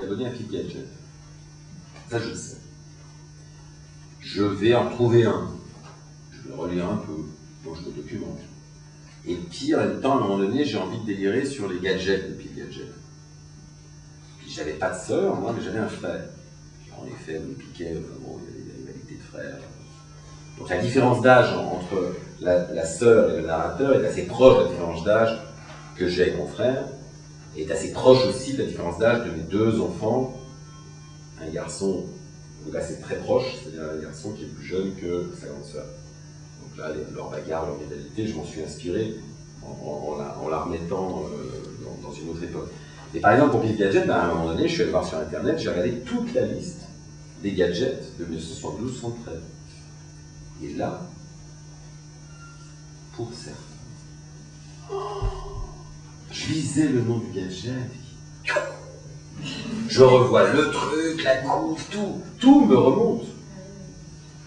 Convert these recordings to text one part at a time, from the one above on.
d'abonner à Pip Gadget. Ça, je le sais. Je vais en trouver un. Je vais le relire un peu. Bon, je le documente. Et puis, en même temps, à un moment donné, j'ai envie de délirer sur les gadgets de Pip Gadget. Puis, j'avais pas de sœur, moi, mais j'avais un frère. En effet, on me piquait, bon, il y avait des rivalités de frères. Donc, la différence d'âge entre la sœur et le narrateur est assez proche de la différence d'âge que j'ai avec mon frère, et est assez proche aussi de la différence d'âge de mes deux enfants. Un garçon, donc là c'est très proche, c'est-à-dire un garçon qui est plus jeune que sa grande sœur. Donc là, leur bagarre, leur rivalité, je m'en suis inspiré en la remettant dans une autre époque. Et par exemple, pour Pip Gadget, à un moment donné, je suis allé voir sur Internet, j'ai regardé toute la liste des gadgets de 1972-73. Et là, pour certains, je lisais le nom du gadget, je revois le truc, la couve, tout me remonte.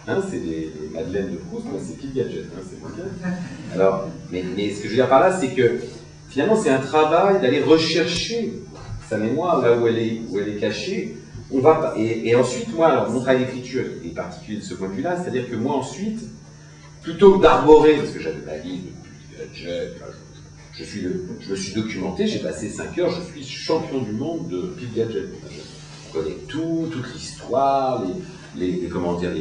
Hein, c'est les Madeleines de Proust, moi c'est Pip Gadget, hein, c'est mon gars. Alors, mais ce que je veux dire par là, c'est que finalement c'est un travail d'aller rechercher sa mémoire là où elle est cachée. On va, et ensuite, moi, alors, mon travail d'écriture est particulier de ce point de vue-là, c'est-à-dire que moi ensuite, plutôt que d'arborer, parce que j'avais la liste de Pip Gadget, je me suis documenté, j'ai passé 5 heures, je suis champion du monde de Pip Gadget. Je connais toute l'histoire, comment dire,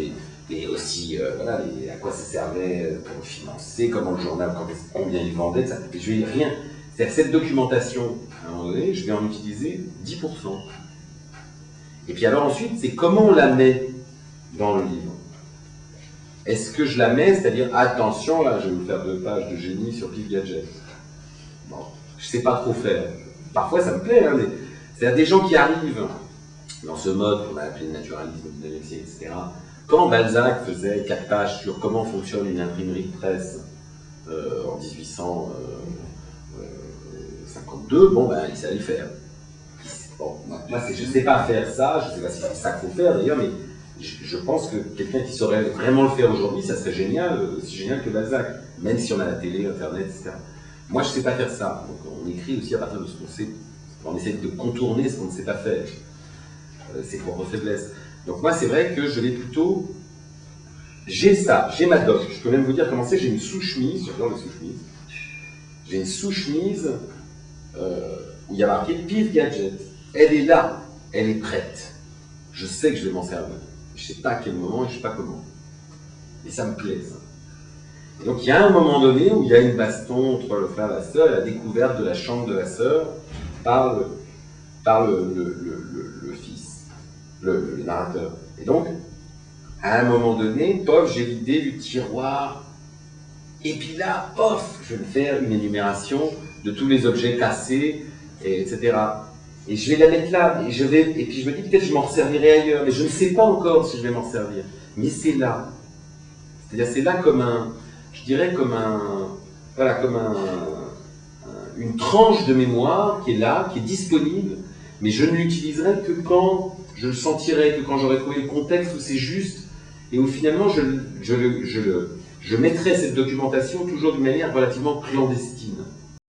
aussi, voilà, à quoi ça servait pour financer, comment le journal, combien il vendait, ça. Je vais rien. C'est-à-dire cette documentation, à un moment donné, je vais en utiliser 10%. Et puis alors ensuite, c'est comment on la met dans le livre. Est-ce que je la mets, c'est-à-dire, attention, là, je vais vous faire 2 pages de génie sur Pip Gadget. Bon, je ne sais pas trop faire. Parfois, ça me plaît, hein, mais c'est-à-dire des gens qui arrivent dans ce mode qu'on a appelé le naturalisme du 19e siècle, etc. Quand Balzac faisait 4 pages sur comment fonctionne une imprimerie de presse en 1852, bon, ben, il savait le faire. Bon, moi, je ne sais pas faire ça, je ne sais pas si c'est ça qu'il faut faire d'ailleurs, mais je pense que quelqu'un qui saurait vraiment le faire aujourd'hui, ça serait génial, aussi génial que Balzac, même si on a la télé, Internet, etc. Moi, je ne sais pas faire ça. Donc, on écrit aussi à partir de ce qu'on sait. On essaie de contourner ce qu'on ne sait pas faire. Ses propres faiblesses. Donc, moi, c'est vrai que je vais plutôt. J'ai ça, j'ai ma doc. Je peux même vous dire comment c'est. J'ai une sous-chemise, j'adore les sous-chemises. J'ai une sous-chemise où il y a marqué Pip Gadget. Elle est là, elle est prête. Je sais que je vais m'en servir. Je ne sais pas à quel moment et je ne sais pas comment. Et ça me plaît, ça. Et donc il y a un moment donné où il y a une baston entre le frère et la sœur, et la découverte de la chambre de la sœur par le fils, le narrateur. Et donc, à un moment donné, pof, j'ai l'idée du tiroir, et puis là, pof, je vais me faire une énumération de tous les objets cassés, etc. Et je vais la mettre là, et puis je me dis peut-être que je m'en servirai ailleurs, mais je ne sais pas encore si je vais m'en servir. Mais c'est là. C'est-à-dire c'est là comme un, je dirais comme une tranche de mémoire qui est là, qui est disponible, mais je ne l'utiliserai que quand je le sentirai, que quand j'aurai trouvé le contexte où c'est juste, et où finalement je mettrai cette documentation toujours d'une manière relativement clandestine.